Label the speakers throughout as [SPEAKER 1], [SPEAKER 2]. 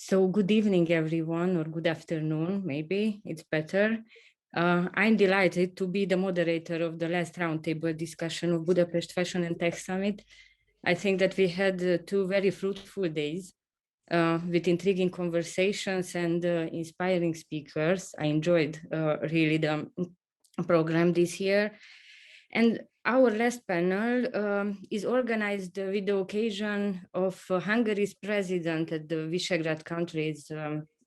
[SPEAKER 1] So good evening, everyone, or good afternoon, maybe it's better. I'm delighted to be the moderator of the last roundtable discussion of Budapest Fashion and Tech Summit. I think that we had two very fruitful days with intriguing conversations and inspiring speakers. I enjoyed really the program this year. And our last panel is organized with the occasion of Hungary's president at the Visegrad Countries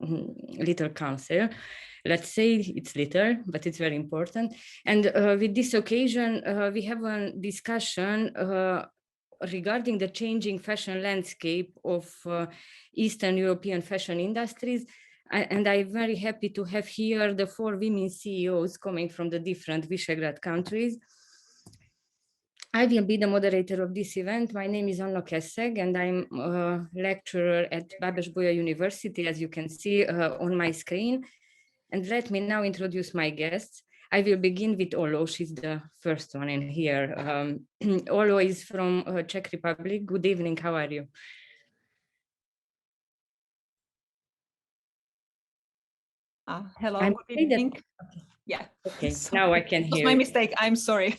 [SPEAKER 1] Little Council. Let's say it's little, but it's very important. And with this occasion, we have a discussion regarding the changing fashion landscape of Eastern European fashion industries. And I'm very happy to have here the 4 women CEOs coming from the different Visegrad countries. I will be the moderator of this event. My name is Anna Keszeg, and I'm a lecturer at Babeș-Bolyai University, as you can see on my screen. And let me now introduce my guests. I will begin with Olo. She's the first one in here. Olo is from Czech Republic. Good evening. How are you?
[SPEAKER 2] Hello. Good evening. Yeah.
[SPEAKER 1] Okay. Now I can hear.
[SPEAKER 2] It was my mistake. I'm sorry.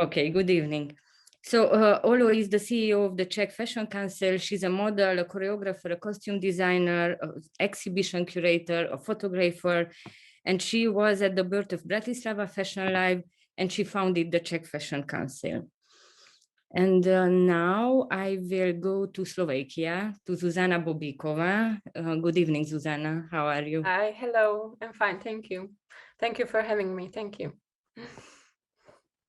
[SPEAKER 1] Okay. Good evening. So Olo is the CEO of the Czech Fashion Council. She's a model, a choreographer, a costume designer, an exhibition curator, a photographer, and she was at the birth of Bratislava Fashion Live, and she founded the Czech Fashion Council. And now I will go to Slovakia, to Zuzana Bobiková. Good evening, Zuzana. How are you?
[SPEAKER 3] Hi, hello. I'm fine, thank you. Thank you for having me. Thank you.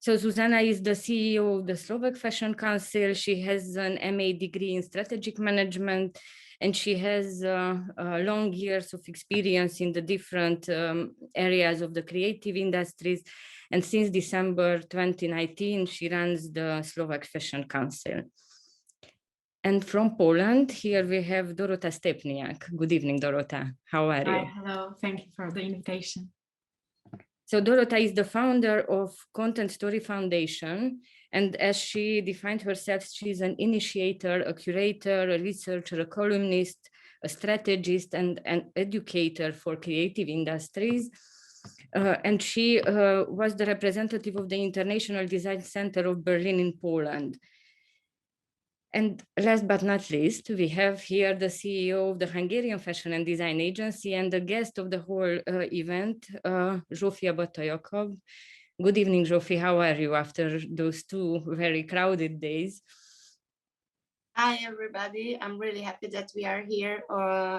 [SPEAKER 1] So Zuzana is the CEO of the Slovak Fashion Council. She has an MA degree in strategic management, and she has long years of experience in the different areas of the creative industries. And since December 2019, she runs the Slovak Fashion Council. And from Poland, here we have Dorota Stepniak. Good evening, Dorota. How are you?
[SPEAKER 4] Hi, hello. Thank you for the invitation.
[SPEAKER 1] So Dorota is the founder of Content Story Foundation. And as she defined herself, she's an initiator, a curator, a researcher, a columnist, a strategist, and an educator for creative industries. And she was the representative of the International Design Center of Berlin in Poland. And last but not least, we have here the CEO of the Hungarian Fashion and Design Agency and the guest of the whole event, Zsófia Bata-Jakab. Good evening, Zsófi. How are you after those 2 very crowded days?
[SPEAKER 4] Hi, everybody. I'm really happy that we are here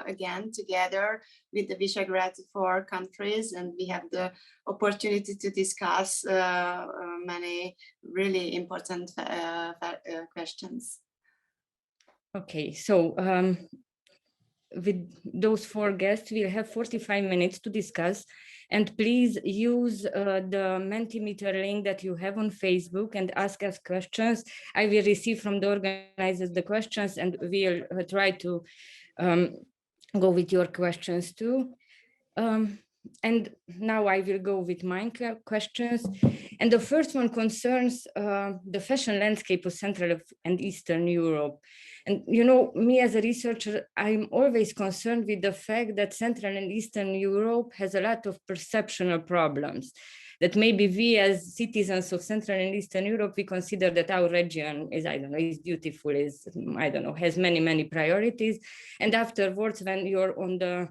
[SPEAKER 4] again together with the Visegrad 4 countries, and we have the opportunity to discuss many really important questions.
[SPEAKER 1] Okay, so with those 4 guests, we'll have 45 minutes to discuss. And please use the Mentimeter link that you have on Facebook and ask us questions. I will receive from the organizers the questions, and we'll try to go with your questions too. And now I will go with my questions. And the first one concerns the fashion landscape of Central and Eastern Europe. And, you know, me as a researcher, I'm always concerned with the fact that Central and Eastern Europe has a lot of perceptual problems. That maybe we as citizens of Central and Eastern Europe, we consider that our region is, I don't know, is beautiful, is, I don't know, has many, many priorities. And afterwards, when you're on the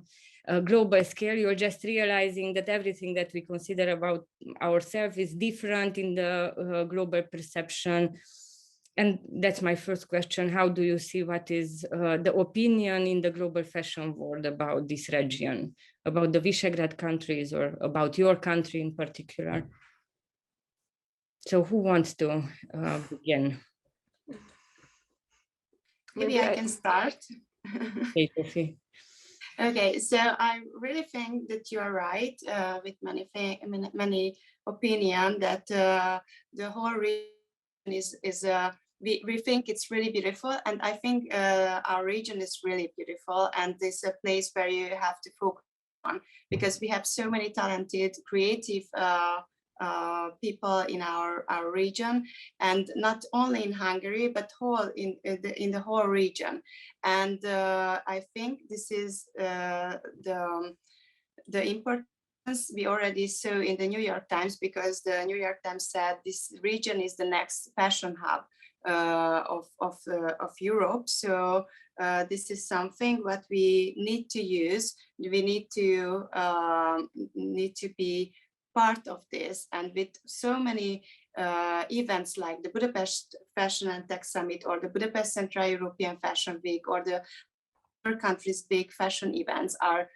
[SPEAKER 1] global scale, you're just realizing that everything that we consider about ourselves is different in the global perception. And that's my first question. How do you see what is the opinion in the global fashion world about this region, about the Visegrad countries, or about your country in particular? So who wants to begin?
[SPEAKER 4] Maybe I can start.
[SPEAKER 1] Okay, Zsófi.
[SPEAKER 4] Okay, so I really think that you are right with many opinion that the whole region is we think it's really beautiful, and I think our region is really beautiful, and this is a place where you have to focus on, because we have so many talented creative people in our region, and not only in Hungary, but in the whole region. And I think this is the importance we already saw in the New York Times, because the New York Times said this region is the next fashion hub of Europe. So this is something what we need to use. We need to be part of this, and with so many events like the Budapest Fashion and Tech Summit, or the Budapest Central European Fashion Week, or the other countries' big fashion events are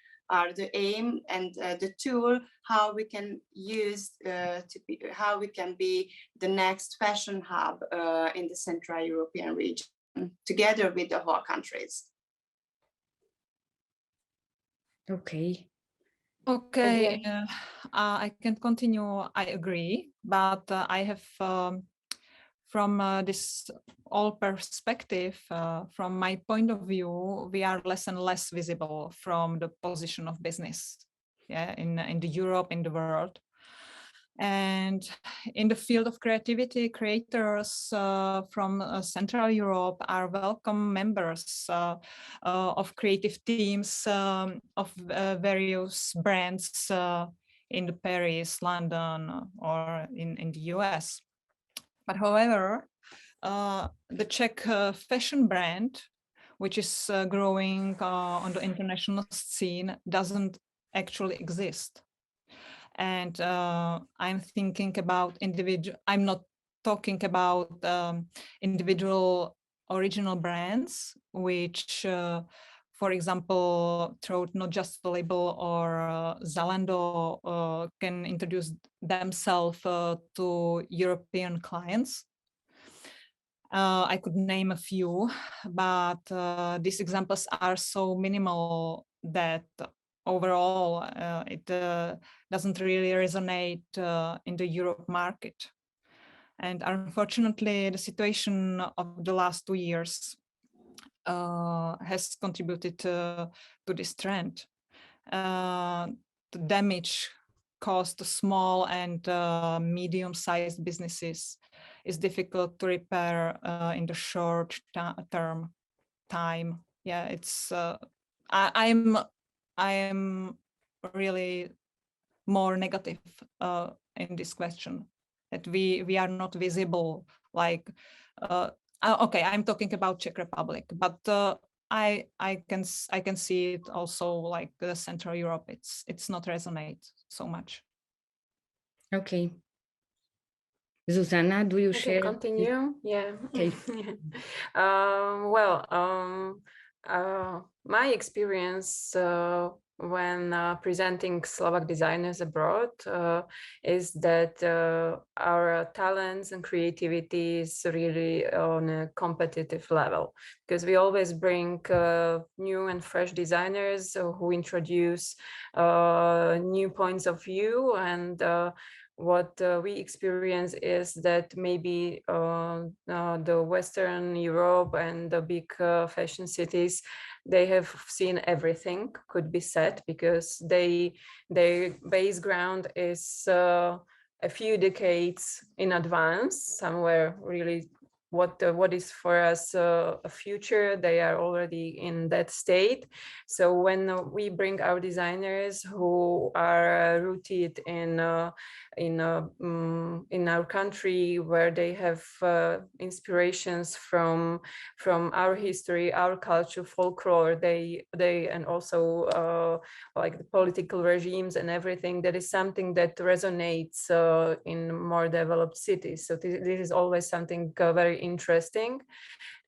[SPEAKER 4] the aim and the tool how we can use how we can be the next fashion hub in the Central European region, together with the whole countries.
[SPEAKER 1] Okay.
[SPEAKER 2] Okay, I can continue. I agree, but I have from this all perspective, from my point of view, we are less and less visible from the position of business, yeah, in the Europe, in the world. And in the field of creativity, creators from Central Europe are welcome members of creative teams of various brands in the Paris, London, or in the US. But however, the Czech fashion brand, which is growing on the international scene, doesn't actually exist. And I'm thinking about individual, I'm not talking about individual original brands, which, for example, through Not Just the Label or Zalando can introduce themselves to European clients. I could name a few, but these examples are so minimal that overall it doesn't really resonate in the Europe market. And unfortunately, the situation of the last 2 years has contributed to this trend. The damage caused to small and medium-sized businesses is difficult to repair in the short term time. Yeah, it's I am really more negative in this question, that we are not visible. Like, okay, I'm talking about Czech Republic, but I can see it also like Central Europe. It's not resonate so much.
[SPEAKER 1] Okay. Zuzana, do you share?
[SPEAKER 3] Continue? Yeah.
[SPEAKER 1] Okay.
[SPEAKER 3] My experience when presenting Slovak designers abroad is that our talents and creativity is really on a competitive level, because we always bring new and fresh designers who introduce new points of view, and what we experience is that maybe the Western Europe and the big fashion cities, they have seen everything could be said, because their base ground is a few decades in advance, somewhere really what is for us a future. They are already in that state. So when we bring our designers who are rooted in our country, where they have inspirations from our history, our culture, folklore, they and also like the political regimes and everything, that is something that resonates in more developed cities. So this is always something very interesting.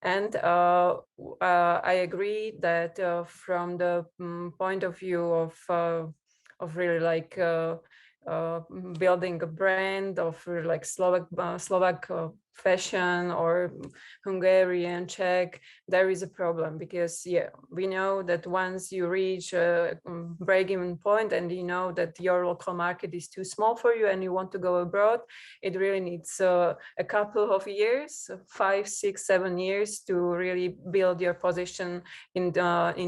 [SPEAKER 3] And I agree that from the point of view of really like building a brand of really like Slovak fashion or Hungarian, Czech, there is a problem, because we know that once you reach a break-even point and you know that your local market is too small for you and you want to go abroad, it really needs a couple of years, 5, 6, 7 years to really build your position in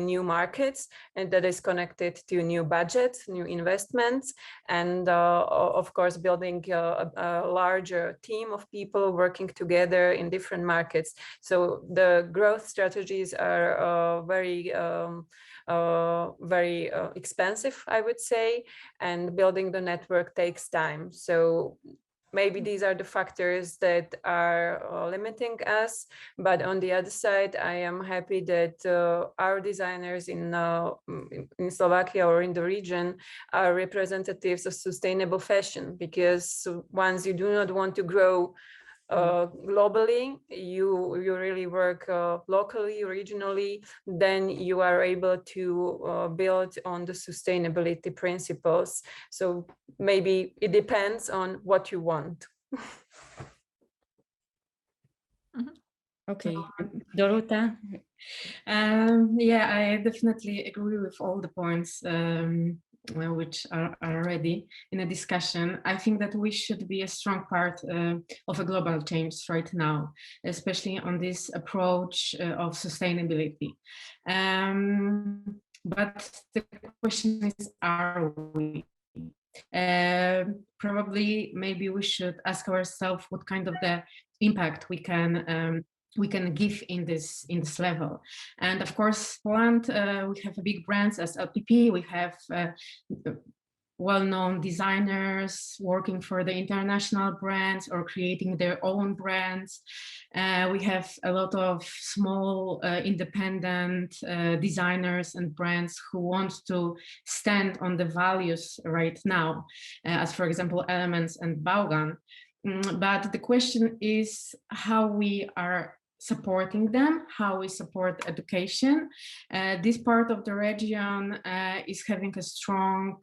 [SPEAKER 3] new markets, and that is connected to new budgets, new investments, and of course building a larger team of people working together in different markets. So the growth strategies are very expensive, I would say, and building the network takes time. So maybe these are the factors that are limiting us, but on the other side, I am happy that our designers in Slovakia or in the region are representatives of sustainable fashion, because once you do not want to grow globally, you really work locally, regionally, then you are able to build on the sustainability principles. So maybe it depends on what you want.
[SPEAKER 1] Okay, Dorota?
[SPEAKER 5] Yeah, I definitely agree with all the points which are already in a discussion. I think that we should be a strong part of a global change right now, especially on this approach of sustainability. But the question is, are we? Probably, maybe we should ask ourselves what kind of the impact we can give in this level. And of course, Poland, we have big brands as LPP, we have well-known designers working for the international brands or creating their own brands. We have a lot of small independent designers and brands who want to stand on the values right now, as for example, Elements and Baugan. But the question is how we are supporting them, how we support education. This part of the region is having a strong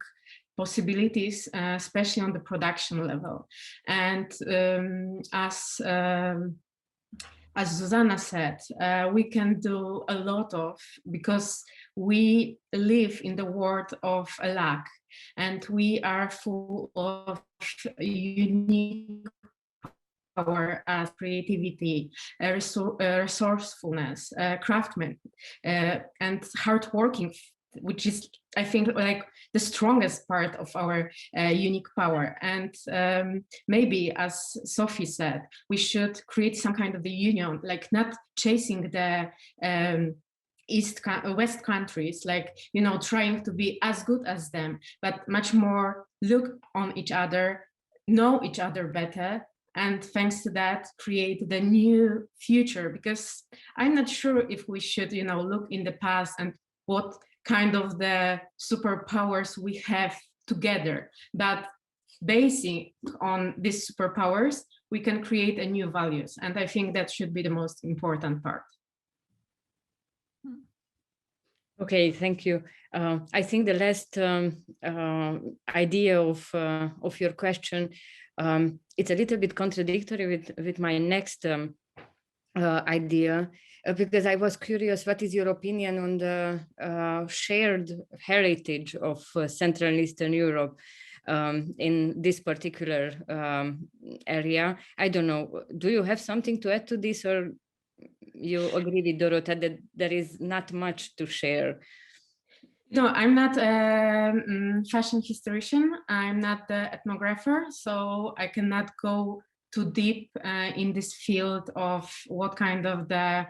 [SPEAKER 5] possibilities, especially on the production level. And as Zuzana said, we can do a lot of, because we live in the world of a lack, and we are full of unique power as creativity, resourcefulness, craftsmanship, and hardworking, which is, I think, like the strongest part of our unique power. And maybe, as Sophie said, we should create some kind of the union, like not chasing the West countries, like, you know, trying to be as good as them, but much more look on each other, know each other better, and thanks to that create the new future. Because I'm not sure if we should, you know, look in the past and what kind of the superpowers we have together, but basing on these superpowers, we can create a new values. And I think that should be the most important part.
[SPEAKER 1] Okay, thank you. I think the last idea of your question, it's a little bit contradictory with my next idea, because I was curious, what is your opinion on the shared heritage of Central and Eastern Europe in this particular area? I don't know, do you have something to add to this, or you agree with Dorota that there is not much to share?
[SPEAKER 5] No, I'm not a fashion historian. I'm not the ethnographer, so I cannot go too deep in this field of what kind of the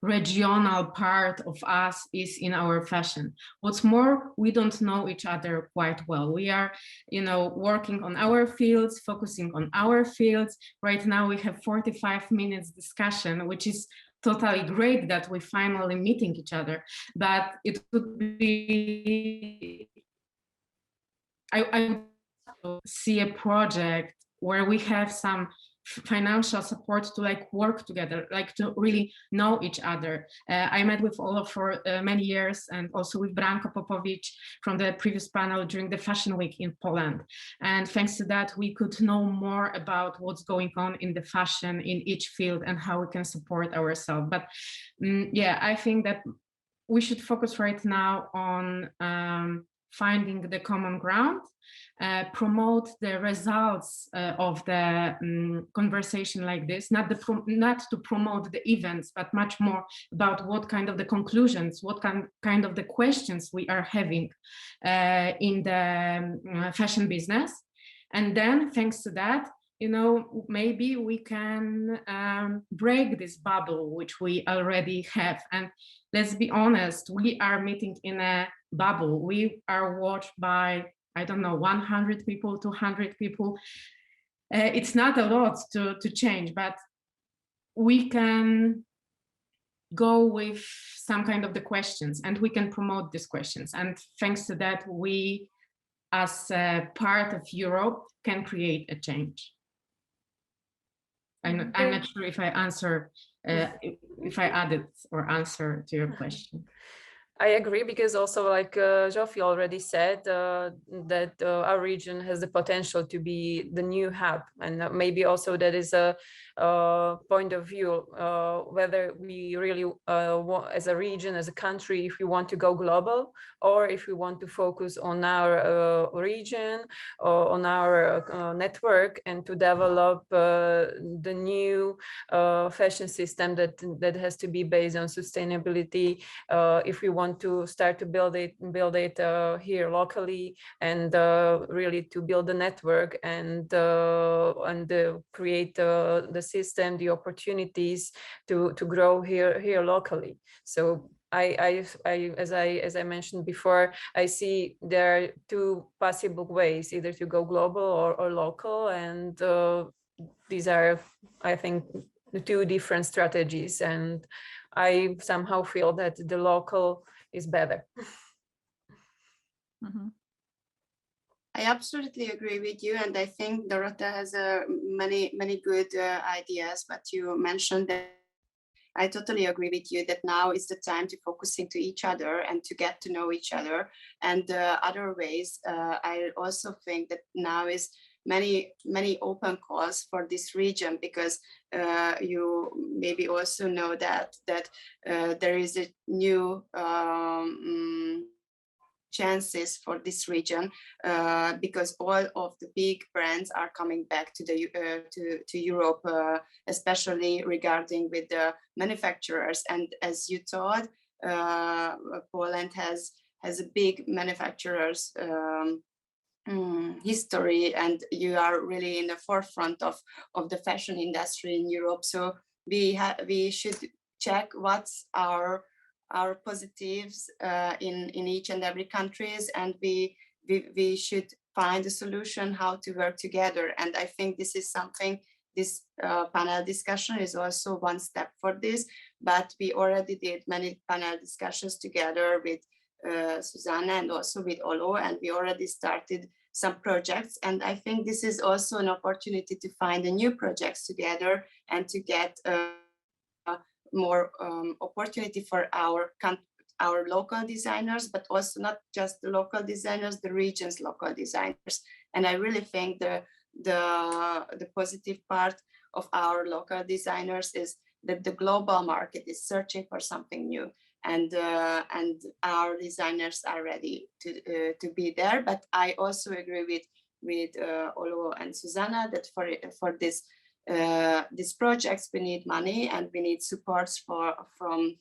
[SPEAKER 5] regional part of us is in our fashion. What's more, we don't know each other quite well. We are, you know, working on our fields, focusing on our fields. Right now we have 45 minutes discussion, which is totally great that we finally meeting each other. But it would be, I would see a project where we have some financial support to like work together, like to really know each other. I met with Olo for many years, and also with Branko Popovic from the previous panel during the Fashion Week in Poland. And thanks to that, we could know more about what's going on in the fashion in each field and how we can support ourselves. But yeah, I think that we should focus right now on finding the common ground, promote the results of the conversation like this, not to promote the events, but much more about what kind of the conclusions, what kind of the questions we are having in the fashion business. And then thanks to that, you know, maybe we can break this bubble which we already have. And let's be honest, we are meeting in a bubble. We are watched by, I don't know, 100 people, 200 people. It's not a lot to change, but we can go with some kind of the questions, and we can promote these questions. And thanks to that, we, as a part of Europe, can create a change. I'm not sure if I answer, if I added or answer to your question.
[SPEAKER 3] I agree, because also, like Zsófia already said, that our region has the potential to be the new hub, and maybe also that is a point of view, whether we really want, as a region, as a country, if we want to go global, or if we want to focus on our region or on our network, and to develop the new fashion system that has to be based on sustainability, if we want to start to build it here locally, and really to build a network and create the system, the opportunities to grow here locally. So as I mentioned before, I see there are two possible ways, either to go global or local, and these are, I think, the two different strategies, and I somehow feel that the local is better.
[SPEAKER 2] Mm-hmm.
[SPEAKER 4] I absolutely agree with you, and I think Dorota has many good ideas. But you mentioned that I totally agree with you that now is the time to focus into each other and to get to know each other. And other ways, I also think that now is many open calls for this region, because you maybe also know that there is a new chances for this region, because all of the big brands are coming back to to Europe, especially regarding with the manufacturers. And as you thought, Poland has a big manufacturers history, and you are really in the forefront of the fashion industry in Europe. So we should check what's our positives in each and every countries, and we should find a solution how to work together. And I think this is something, this panel discussion is also one step for this, but we already did many panel discussions together with Zuzana and also with Olo, and we already started some projects. And I think this is also an opportunity to find the new projects together and to get more opportunity for our local designers, but also not just the local designers, the region's local designers. And I really think the positive part of our local designers is that the global market is searching for something new, and our designers are ready to be there. But I also agree with Olo and Zuzana that for these projects we need money, and we need supports from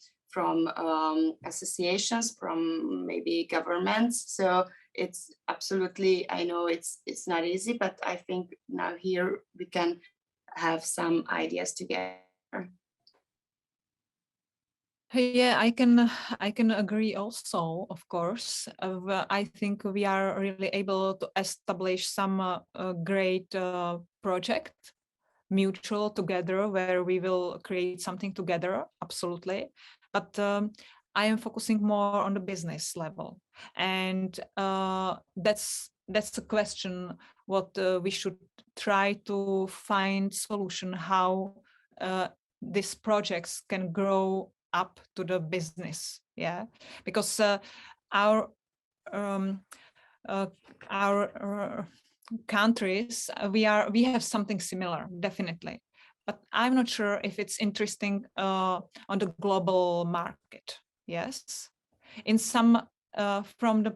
[SPEAKER 4] associations, from maybe governments. So it's absolutely, I know it's not easy, but I think now here we can have some ideas together.
[SPEAKER 2] Yeah, I can agree also, of course. I think we are really able to establish some great project, mutual together, where we will create something together, absolutely. But I am focusing more on the business level, and that's the question what we should try to find solution how these projects can grow up to the business. Yeah, because our countries, we have something similar, definitely, but I'm not sure if it's interesting on the global market. Yes, in some from the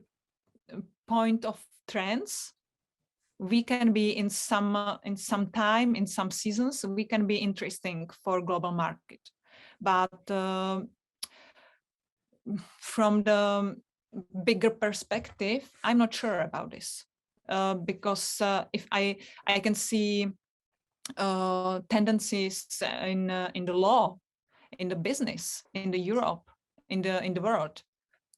[SPEAKER 2] point of trends, we can be in some time, in some seasons, we can be interesting for global market, but from the bigger perspective, I'm not sure about this, because if I can see tendencies in the law, in the business, in the Europe, in the world,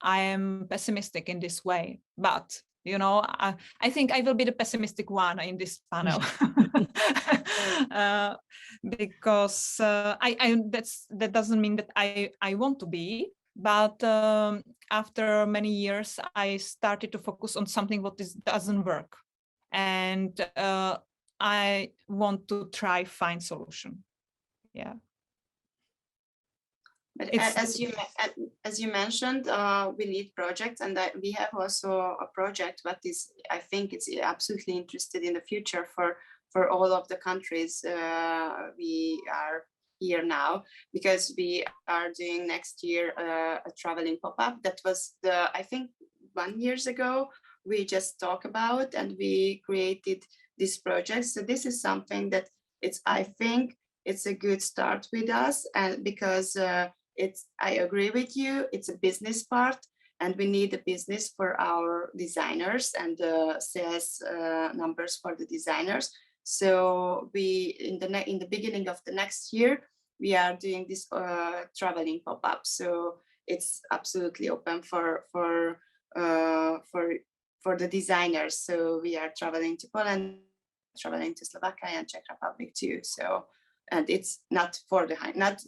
[SPEAKER 2] I am pessimistic in this way. But you know, I think I will be the pessimistic one in this panel. Because that doesn't mean that I want to be, but after many years I started to focus on something what doesn't work, and I want to try find solution. Yeah.
[SPEAKER 4] But as you mentioned, we need projects, and we have also a project what is, I think it's absolutely interested in the future for all of the countries we are here now, because we are doing next year a traveling pop-up. That was I think 1 year ago we just talked about, and we created this project. So this is something that I think it's a good start with us, and because I agree with you, it's a business part, and we need a business for our designers and sales numbers for the designers. So we in the beginning of the next year we are doing this traveling pop-up. So it's absolutely open for the designers. So we are traveling to Poland, traveling to Slovakia and Czech Republic too. So. And it's not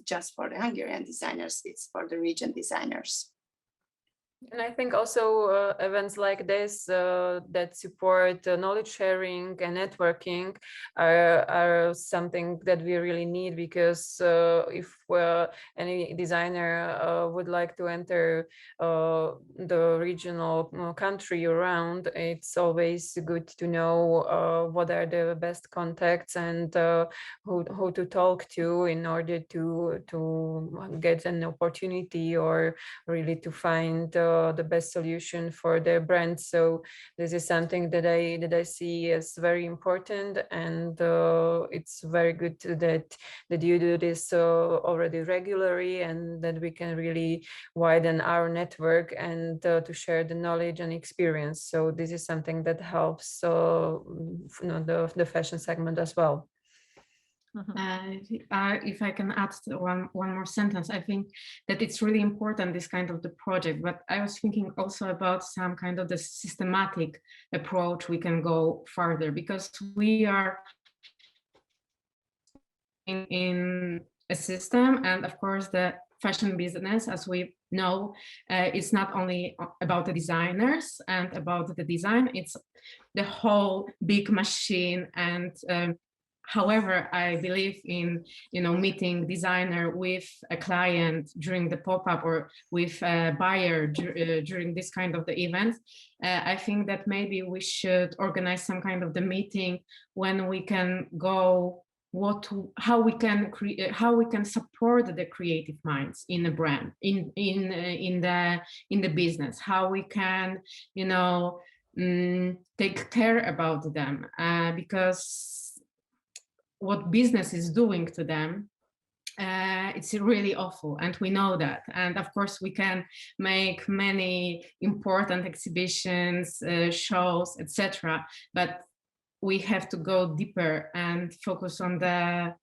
[SPEAKER 4] just for the Hungarian designers, it's for the region designers.
[SPEAKER 3] And I think also events like this that support knowledge sharing and networking are something that we really need, because if any designer would like to enter the regional country around, it's always good to know what are the best contacts and who to talk to in order to get an opportunity or really to find the best solution for their brand. So this is something that I see as very important, and it's very good that you do this already regularly, and that we can really widen our network and to share the knowledge and experience. So this is something that helps the fashion segment as well.
[SPEAKER 5] If I can add one more sentence, I think that it's really important, this kind of the project, but I was thinking also about some kind of the systematic approach we can go further, because we are in a system, and of course the fashion business, as we know, it's not only about the designers and about the design, it's the whole big machine. And however, I believe in, meeting designer with a client during the pop-up or with a buyer during this kind of the events. I think that maybe we should organize some kind of the meeting when we can go how we can support the creative minds in the brand, in the business, how we can, take care about them, because what business is doing to them, it's really awful, and we know that. And of course we can make many important exhibitions, shows, etc., but we have to go deeper and focus on the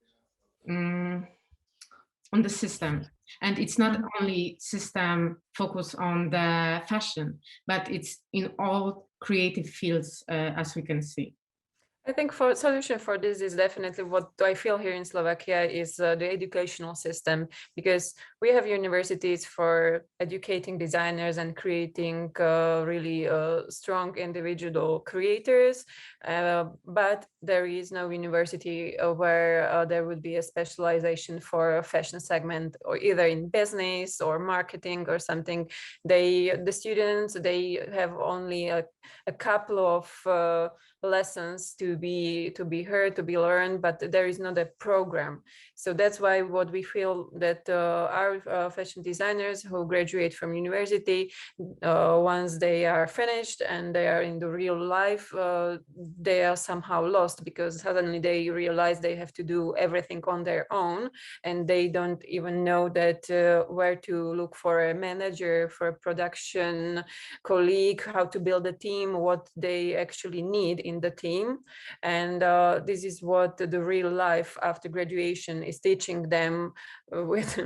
[SPEAKER 5] system. And it's not only system focus on the fashion, but it's in all creative fields, as we can see.
[SPEAKER 3] I think for solution for this is definitely what I feel here in Slovakia is the educational system, because we have universities for educating designers and creating really strong individual creators, but there is no university where there would be a specialization for a fashion segment, or either in business or marketing or something. The students, they have only a couple of lessons to be heard, to be learned, but there is not a program. So that's why what we feel that our fashion designers who graduate from university, once they are finished and they are in the real life, they are somehow lost, because suddenly they realize they have to do everything on their own, and they don't even know that where to look for a manager, for a production colleague, how to build a team, what they actually need in the team. And this is what the real life after graduation is teaching them with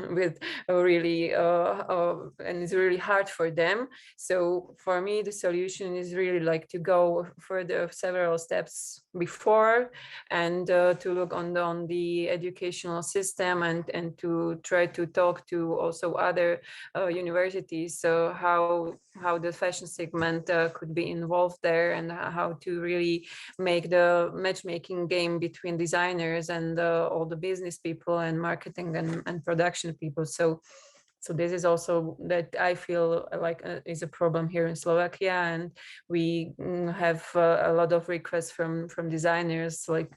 [SPEAKER 3] really and it's really hard for them. So for me, the solution is really like to go further several steps before, and to look on the educational system, and to try to talk to also other universities, so how the fashion segment could be involved there, and how to really make the matchmaking game between designers and all the business people and marketing and production people. So this is also that I feel like is a problem here in Slovakia, and we have a lot of requests from designers, like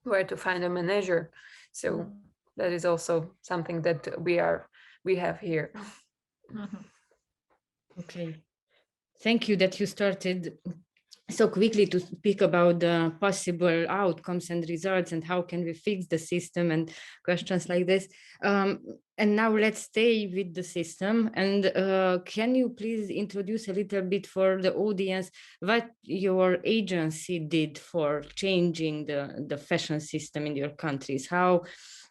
[SPEAKER 3] where to find a manager. So that is also something that we have here.
[SPEAKER 1] Okay, thank you that you started so quickly to speak about the possible outcomes and results and how can we fix the system and questions like this. And now let's stay with the system. And can you please introduce a little bit for the audience what your agency did for changing the fashion system in your countries? How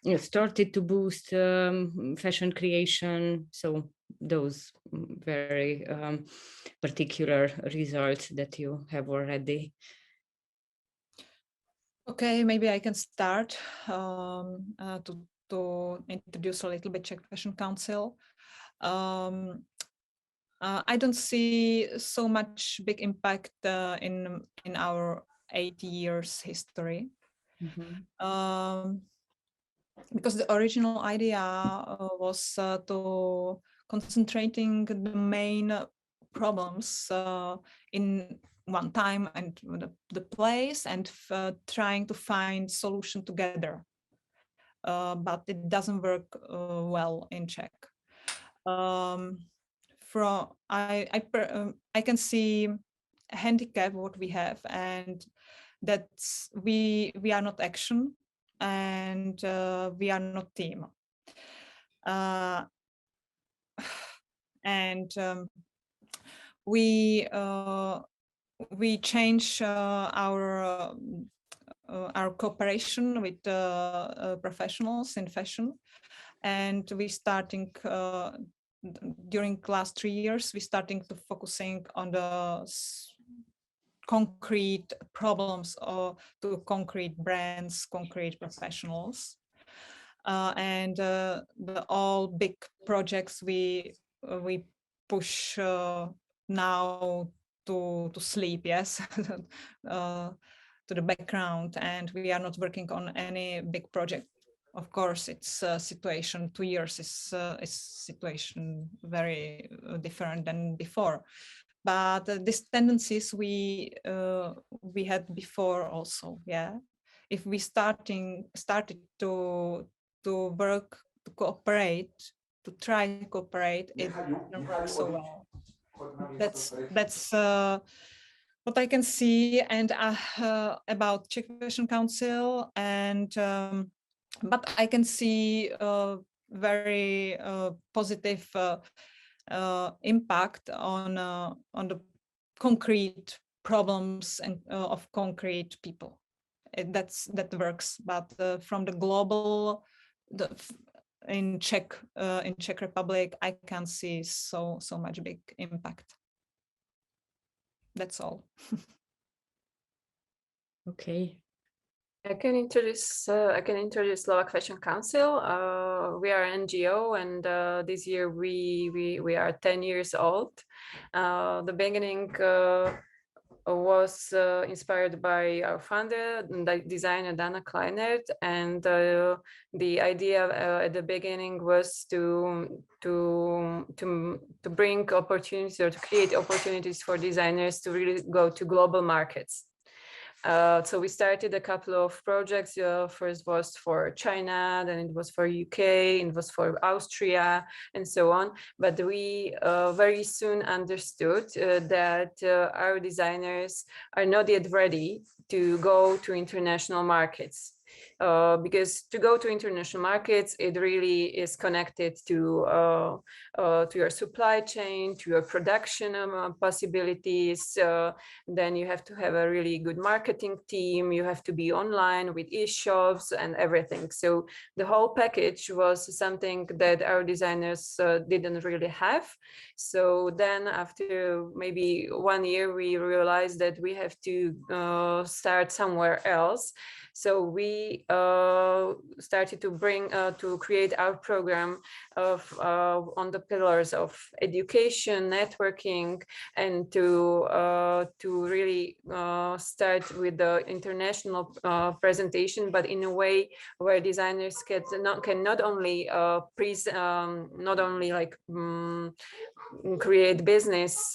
[SPEAKER 1] you started to boost fashion creation? So those very particular results that you have already.
[SPEAKER 2] Okay, maybe I can start to introduce a little bit Czech Fashion Council. I don't see so much big impact in our 80 years history. Because the original idea was to concentrating the main problems in one time and the place, and trying to find solution together. But it doesn't work well in Czech. I can see a handicap what we have, and that's we are not action, and we are not team. And we change our cooperation with professionals in fashion, and we starting during last 3 years we starting to focusing on the concrete problems or to concrete brands, concrete professionals, and the all big projects we push now to sleep, yes, to the background, and we are not working on any big project. Of course, it's a situation. 2 years is situation very different than before. But these tendencies we had before also, yeah. If we started to work, to cooperate, to try to cooperate, it didn't work so well. That's what I can see, and about Czech Fashion Council, and but I can see very positive impact on the concrete problems and of concrete people. That works, but from the global, in Czech Republic, I can't see so much big impact. That's all.
[SPEAKER 1] Okay.
[SPEAKER 3] I can introduce Slovak Fashion Council. We are an NGO, and this year we are 10 years old. The beginning was inspired by our founder, the designer Anna Keszeg, and the idea at the beginning was to bring opportunities or to create opportunities for designers to really go to global markets. So we started a couple of projects. First was for China, then it was for UK, it was for Austria, and so on. But we very soon understood that our designers are not yet ready to go to international markets. Because to go to international markets, it really is connected to your supply chain, to your production possibilities. Then you have to have a really good marketing team. You have to be online with e-shops and everything. So the whole package was something that our designers didn't really have. So then after maybe 1 year, we realized that we have to start somewhere else. So we started to create our program on the pillars of education, networking, and to really start with the international presentation, but in a way where designers can not only create business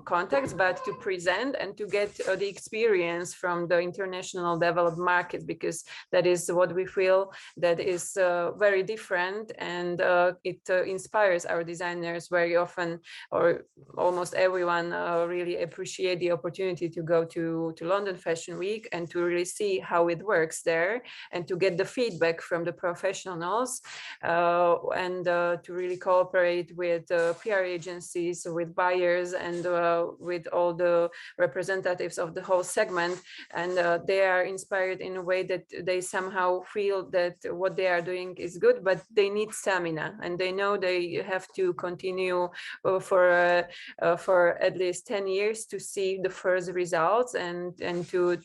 [SPEAKER 3] contacts, but to present and to get the experience from the international developed markets, because that is what we feel that is very different, and it inspires our designers very often, or almost everyone really appreciate the opportunity to go to London Fashion Week and to really see how it works there, and to get the feedback from the professionals, and to really cooperate with PR agencies, with buyers, and with all the representatives of the whole segment. And they are inspired in a way that they somehow feel that what they are doing is good, but they need stamina, and they know they have to continue for at least 10 years to see the first results and to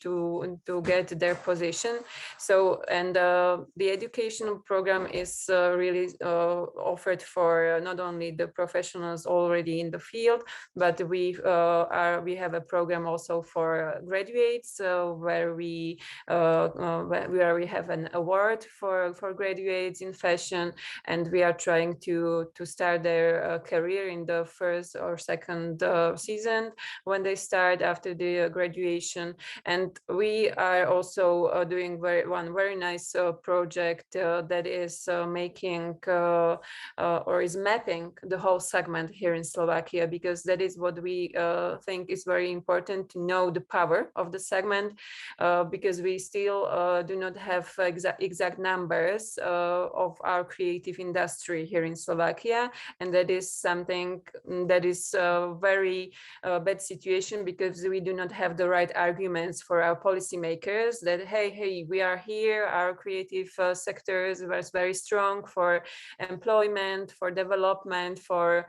[SPEAKER 3] get their position. So, and the educational program is really offered for not only the professionals already in the field, but we have a program also for graduates, where we have an award for graduates in fashion, and we are trying to start their career in the first or second season when they start after the graduation. And we are also doing one very nice project that is making or is mapping the whole segment here in Slovakia, because that is what we think is very important, to know the power of the segment, because we still do not have exact numbers of our creative industry here in Slovakia, and that is something that is a very bad situation, because we do not have the right arguments for our policymakers that hey, we are here, our creative sectors was very strong for employment, for development, for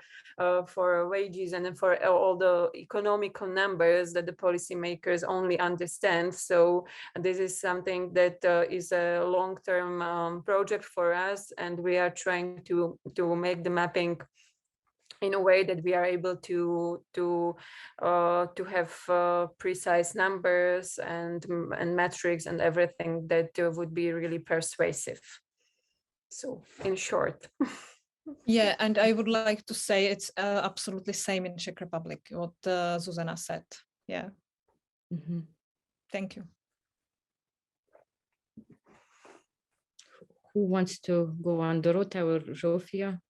[SPEAKER 3] wages, and then for all the economical numbers that the policymakers only understand. So this is something that is a long-term project for us, and we are trying to make the mapping in a way that we are able to have precise numbers and metrics and everything that would be really persuasive. So in short.
[SPEAKER 2] Yeah, and I would like to say it's absolutely same in Czech Republic, what Zuzana said. Yeah.
[SPEAKER 1] Mm-hmm.
[SPEAKER 2] Thank you.
[SPEAKER 1] Who wants to go on, Dorota or Zsófia?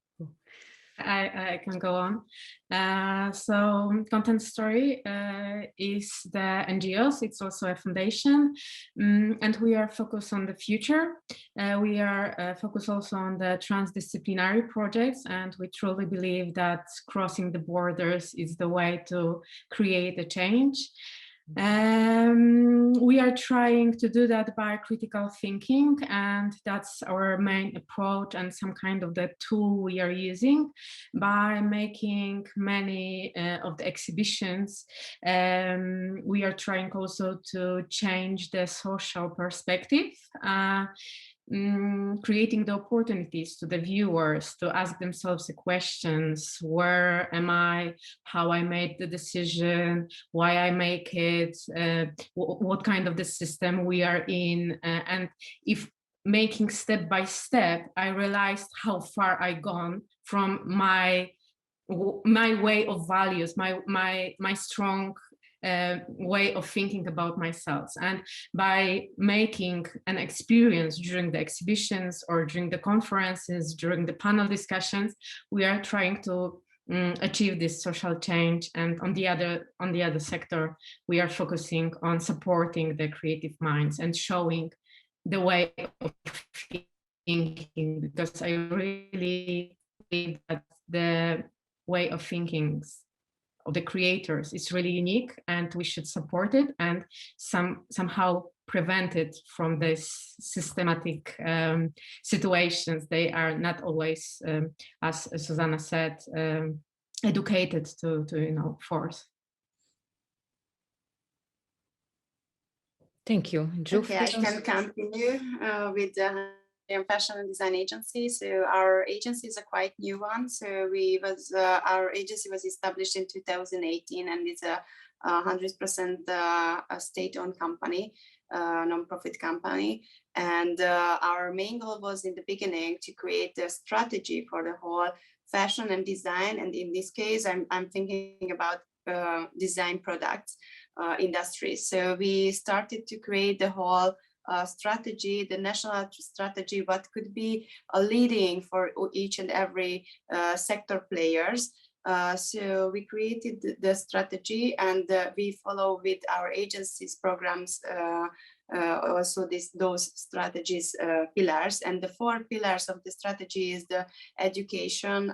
[SPEAKER 5] I can go on. So Content Story is the NGOs. It's also a foundation, and we are focused on the future. We are focused also on the transdisciplinary projects, and we truly believe that crossing the borders is the way to create a change. We are trying to do that by critical thinking, and that's our main approach and some kind of the tool we are using by making many of the exhibitions. We are trying also to change the social perspective, creating the opportunities to the viewers to ask themselves the questions: where am I, how I made the decision, why I make it, what kind of the system we are in, and if making step by step, I realized how far I gone from my way of values, my strong way of thinking about myself. And by making an experience during the exhibitions or during the conferences, during the panel discussions, we are trying to achieve this social change. And on the other sector, we are focusing on supporting the creative minds and showing the way of thinking, because I really believe that the way of thinking of the creators is really unique, and we should support it and somehow prevent it from this systematic situations. They are not always, as Zuzana said, educated to force.
[SPEAKER 1] Thank you.
[SPEAKER 4] Okay, I can continue with the fashion and design agency. So our agency is a quite new one. So our agency was established in 2018, and it's a 100% state-owned company, non-profit company. And our main goal was in the beginning to create a strategy for the whole fashion and design. And in this case, I'm thinking about design products industry. So we started to create the whole strategy, the national strategy, what could be a leading for each and every sector players. So we created the strategy, and we follow with our agencies programs also those strategies pillars. And the 4 pillars of the strategy is the education,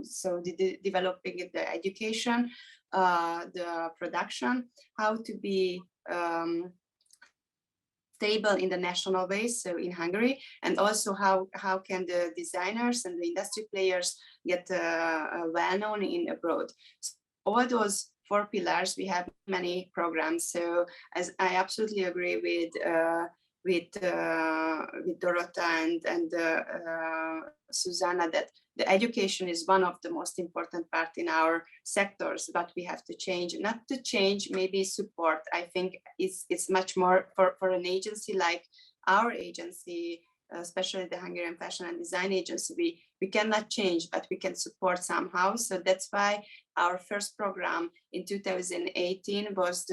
[SPEAKER 4] so developing the education, the production, how to be stable in the national base, so in Hungary, and also how can the designers and the industry players get well known in abroad. So all those 4 pillars, we have many programs. So as I absolutely agree with Dorota and Zuzana, that the education is one of the most important part in our sectors, but we have to change, not to change, maybe support. I think it's much more for an agency like our agency, especially the Hungarian Fashion and Design Agency, we cannot change, but we can support somehow. So that's why our first program in 2018 was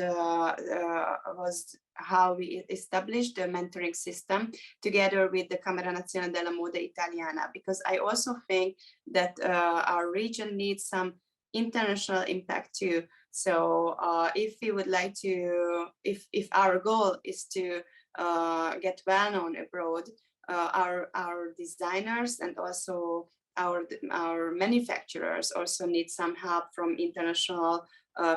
[SPEAKER 4] how we established the mentoring system together with the Camera Nazionale della Moda Italiana, because I also think that our region needs some international impact too. So if we would like to, if our goal is to get well known abroad, our designers and also our manufacturers also need some help from international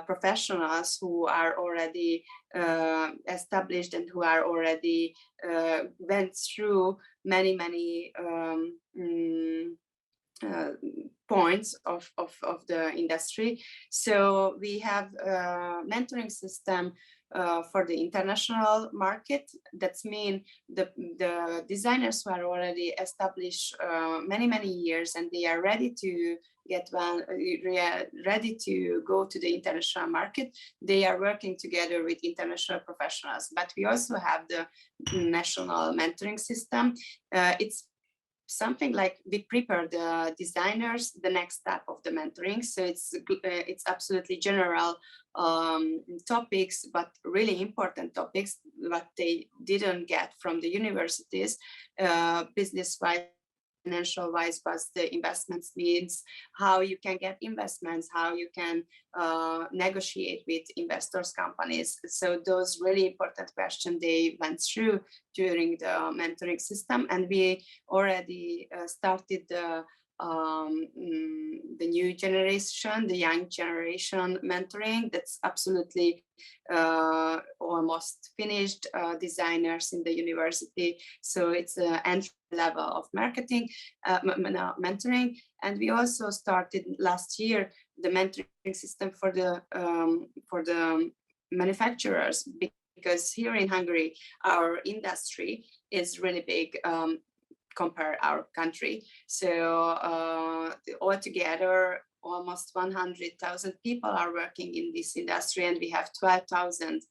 [SPEAKER 4] professionals who are already established and who are already went through many points of the industry. So we have a mentoring system for the international market. That means the designers who are already established many years, and they are ready to ready to go to the international market. They are working together with international professionals. But we also have the national mentoring system. It's something like we prepare the designers the next step of the mentoring. So it's absolutely general topics, but really important topics that they didn't get from the universities, business-wise, financial-wise, but the investments needs, how you can get investments, how you can negotiate with investors, companies. So those really important questions they went through during the mentoring system. And we already started the the new generation, the young generation mentoring. That's absolutely almost finished designers in the university. So it's an entry level of marketing, mentoring. And we also started last year the mentoring system for the manufacturers, because here in Hungary, our industry is really big compare our country. So altogether, almost 100,000 people are working in this industry, and we have 12,000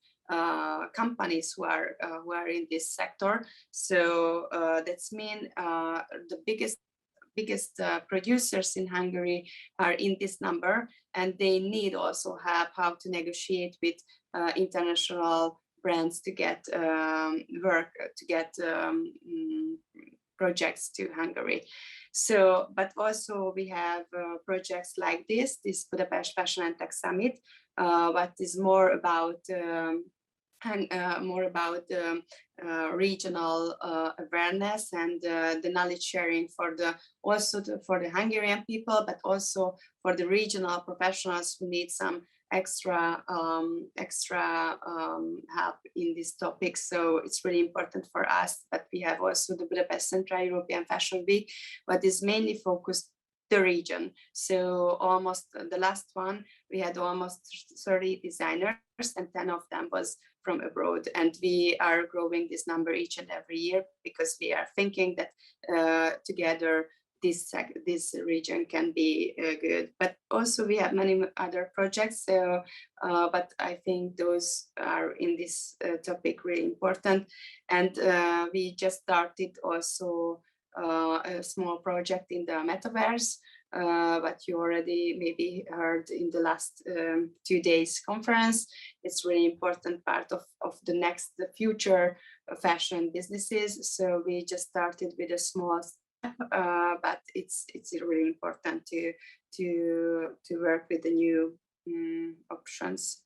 [SPEAKER 4] companies who are in this sector. So that's mean the biggest producers in Hungary are in this number, and they need also help how to negotiate with international brands to get work, to get projects to Hungary. So, but also we have projects like this Budapest Fashion and Tech Summit, what is more about regional awareness and the knowledge sharing for the Hungarian people, but also for the regional professionals who need some extra help in this topic. So it's really important for us. But we have also the Budapest Central European Fashion Week, but is mainly focused the region. So almost the last one, we had almost 30 designers, and 10 of them was from abroad. And we are growing this number each and every year, because we are thinking that together this region can be good. But also we have many other projects, but I think those are in this topic really important. And we just started also a small project in the metaverse, but you already maybe heard in the last 2 days conference. It's really important part of the future fashion businesses. So we just started with a small step, but it's really important to work with the new options.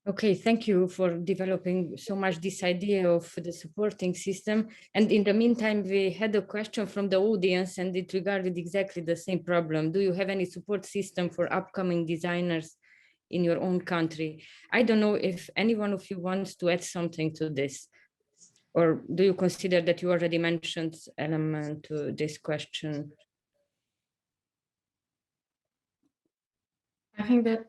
[SPEAKER 1] Okay, thank you for developing so much this idea of the supporting system. And in the meantime, we had a question from the audience, and it regarded exactly the same problem. Do you have any support system for upcoming designers in your own country? I don't know if any one of you wants to add something to this, or do you consider that you already mentioned element to this question?
[SPEAKER 5] I think that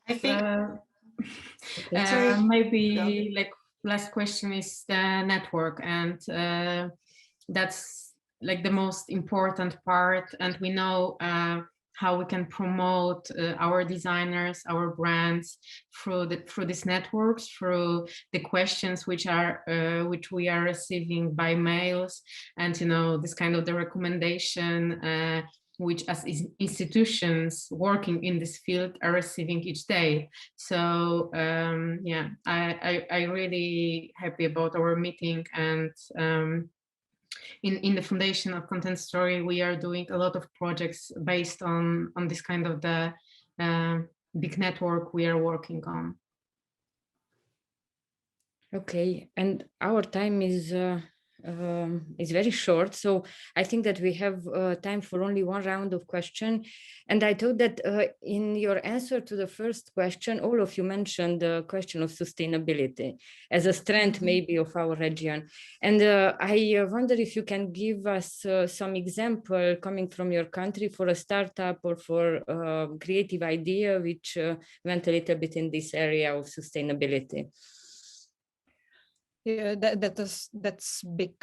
[SPEAKER 5] maybe like last question is the network, and that's like the most important part. And we know how we can promote our designers, our brands through these networks, through the questions which we are receiving by mails, and this kind of the recommendation which as institutions working in this field are receiving each day. So yeah, I really happy about our meeting. And in the Foundation of Content Story, we are doing a lot of projects based on this kind of the big network we are working on.
[SPEAKER 1] Okay, and our time is very short, so I think that we have time for only one round of question. And I thought that in your answer to the first question, all of you mentioned the question of sustainability as a strength maybe of our region. And I wonder if you can give us some example coming from your country for a startup or for a creative idea which went a little bit in this area of sustainability.
[SPEAKER 2] Yeah, that's big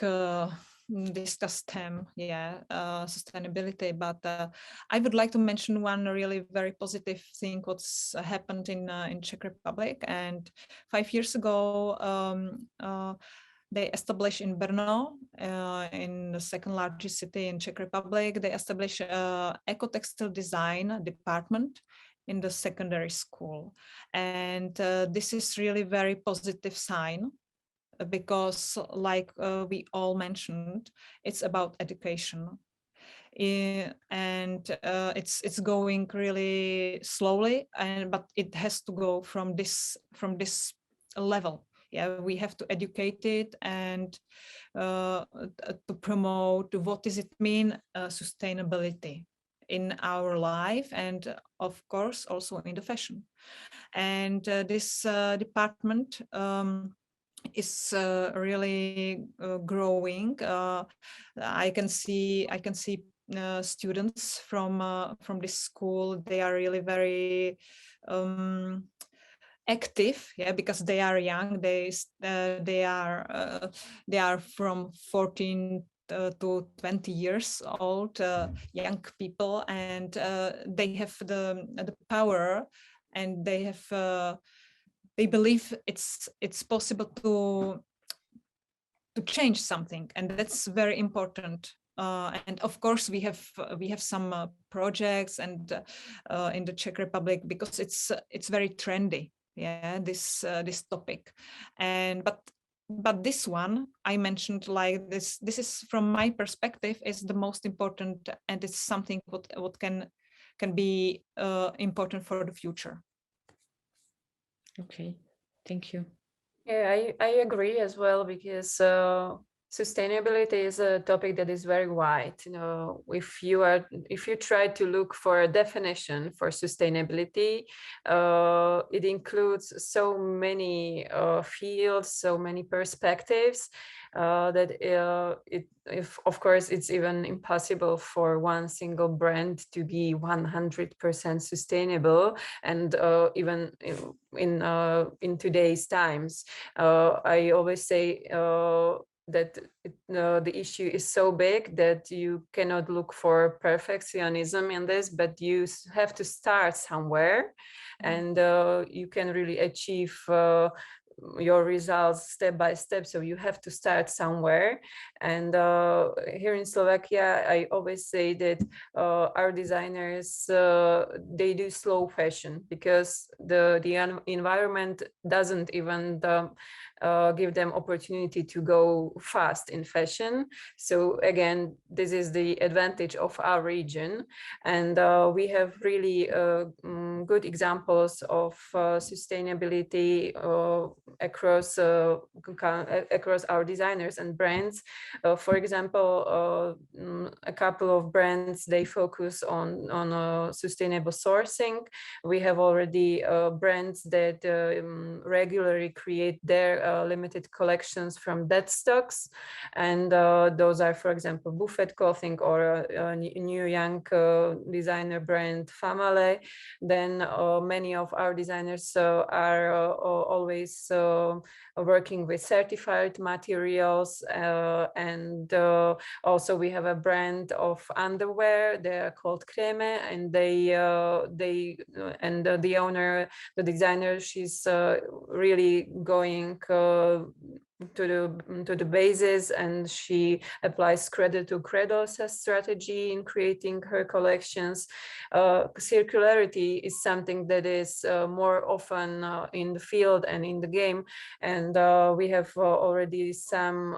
[SPEAKER 2] discussed theme, sustainability. But I would like to mention one really very positive thing what's happened in Czech Republic. And 5 years ago, they established in Brno, in the second largest city in Czech Republic, they established eco-textile design department in the secondary school. And this is really very positive sign, because like we all mentioned, it's about education. And it's going really slowly, but it has to go from this level. Yeah, we have to educate it and to promote what does it mean sustainability in our life, and of course also in the fashion. And this department is really growing. I can see students from this school. They are really very active, yeah, because they are young. They are from 14 to 20 years old, young people, and they have the power, and they believe it's possible to change something, and that's very important. And of course we have some projects and in the Czech Republic, because it's very trendy, yeah, this topic. And but this one I mentioned, like this is from my perspective is the most important, and it's something what can be important for the future.
[SPEAKER 1] Okay, thank you.
[SPEAKER 3] Yeah, I agree as well, because sustainability is a topic that is very wide. You know, if you try to look for a definition for sustainability, it includes so many fields, so many perspectives, that of course it's even impossible for one single brand to be 100% sustainable. And even in today's times, I always say that the issue is so big that you cannot look for perfectionism in this, but you have to start somewhere, and you can really achieve your results step by step. So you have to start somewhere. And here in Slovakia, I always say that our designers, they do slow fashion, because the environment doesn't even give them opportunity to go fast in fashion. So again, this is the advantage of our region. And we have really good examples of sustainability across our designers and brands. For example, a couple of brands, they focus on sustainable sourcing. We have already brands that regularly create their limited collections from dead stocks, and those are, for example, Buffet Clothing, or a new young designer brand Famale. Then many of our designers are always working with certified materials, and also we have a brand of underwear. They are called Creme, and the owner, the designer, she's really going to the basis, and she applies cradle to cradle strategy in creating her collections. Circularity is something that is more often in the field and in the game, and we have already some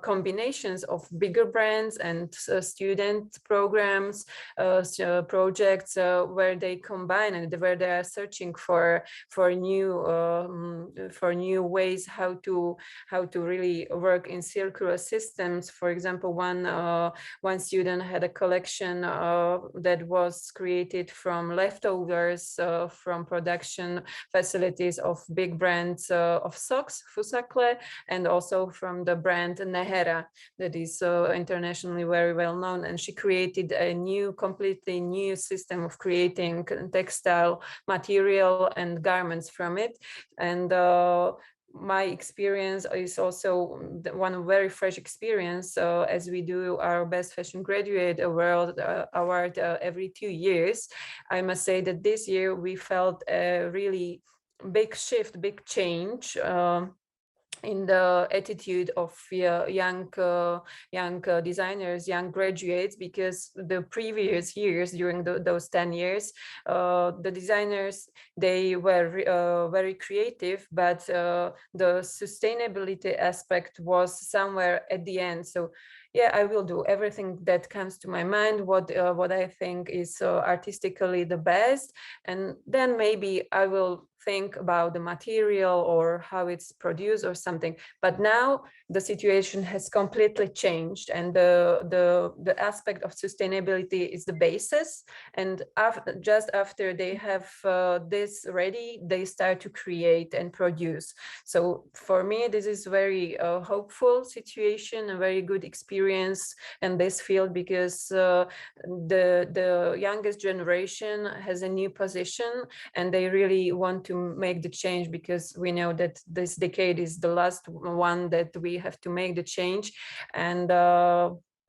[SPEAKER 3] combinations of bigger brands and student programs, projects where they combine, and where they are searching for new ways how to really work in circular systems. For example, one student had a collection that was created from leftovers from production facilities of big brands of socks, Fusakle, and also from the brand Nehera, that is internationally very well known. And she created a completely new system of creating textile material and garments from it. And my experience is also one very fresh experience, as we do our Best Fashion Graduate Award every 2 years. I must say that this year we felt a really big shift, big change in the attitude of young designers, young graduates, because the previous years, during those 10 years, the designers, they were very creative, but the sustainability aspect was somewhere at the end. So yeah, I will do everything that comes to my mind, what I think is artistically the best, and then maybe I will think about the material or how it's produced or something. But now the situation has completely changed, and the aspect of sustainability is the basis. And just after they have this ready, they start to create and produce. So for me, this is very hopeful situation, a very good experience in this field, because the youngest generation has a new position and they really want to make the change, because we know that this decade is the last one that we have to make the change. And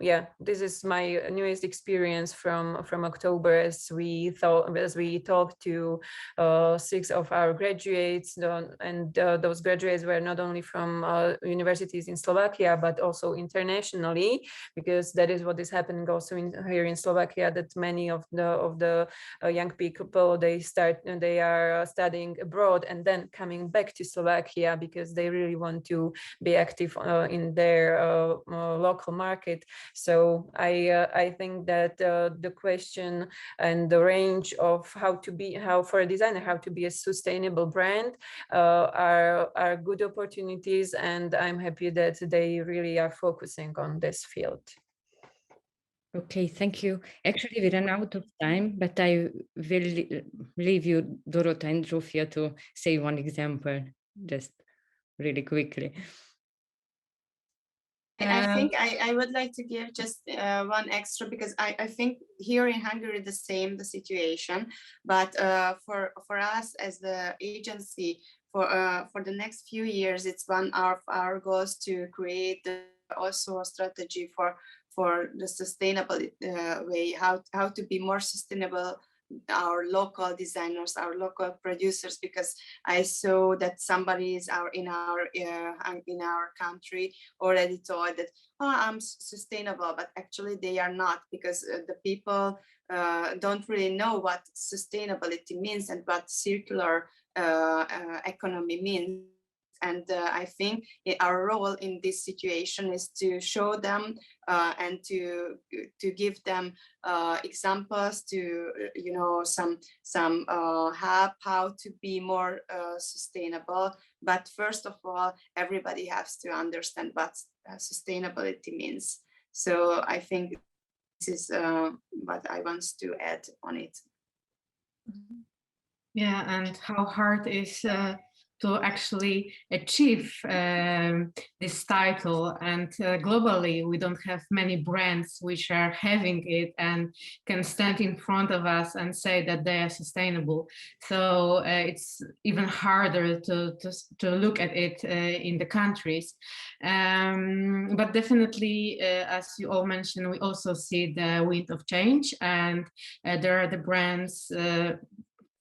[SPEAKER 3] yeah, this is my newest experience from October, as we talked to 6 of our graduates, and those graduates were not only from universities in Slovakia but also internationally, because that is what is happening also here in Slovakia, that many of the young people, they are studying abroad and then coming back to Slovakia because they really want to be active in their local market. So I think that the question and the range of how for a designer, how to be a sustainable brand are good opportunities, and I'm happy that they really are focusing on this field.
[SPEAKER 1] Okay, thank you. Actually, we ran out of time, but I will leave you, Dorota and Zsófia, to say one example, just really quickly.
[SPEAKER 4] And I think I would like to give just one extra, because I think here in Hungary the situation, but for us as the agency, for the next few years, it's one of our goals to create also a strategy for the sustainable way, how to be more sustainable, our local designers, our local producers, because I saw that somebody is in our country already thought that, oh, I'm sustainable, but actually they are not, because the people don't really know what sustainability means and what circular economy means. And I think our role in this situation is to show them and to give them examples, to some help how to be more sustainable. But first of all, everybody has to understand what sustainability means. So I think this is what I want to add on it.
[SPEAKER 5] Yeah, and how hard is to actually achieve this title, and globally we don't have many brands which are having it and can stand in front of us and say that they are sustainable. So it's even harder to look at it in the countries. But definitely, as you all mentioned, we also see the wind of change, and there are the brands.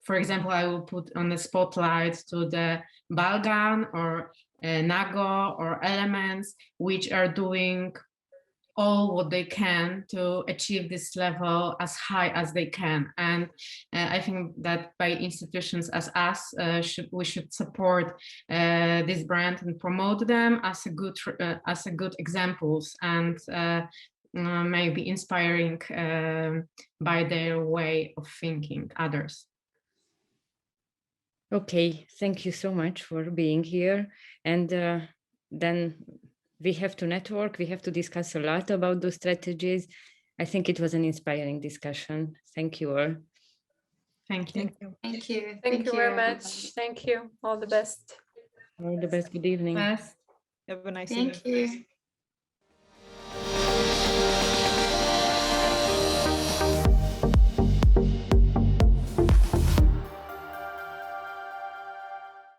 [SPEAKER 5] For example, I will put on the spotlight to the Balgan or Nago or Elements, which are doing all what they can to achieve this level as high as they can. And I think that by institutions as us, we should support this brand and promote them as a good examples, and maybe inspiring by their way of thinking others.
[SPEAKER 1] Okay, thank you so much for being here. And then we have to network, we have to discuss a lot about those strategies. I think it was an inspiring discussion. Thank you all.
[SPEAKER 5] Thank you.
[SPEAKER 4] Thank you.
[SPEAKER 3] Thank you very much. Thank you. All the best.
[SPEAKER 1] All the best. Good evening.
[SPEAKER 5] Best.
[SPEAKER 2] Have a nice
[SPEAKER 4] Thank
[SPEAKER 2] evening.
[SPEAKER 4] you.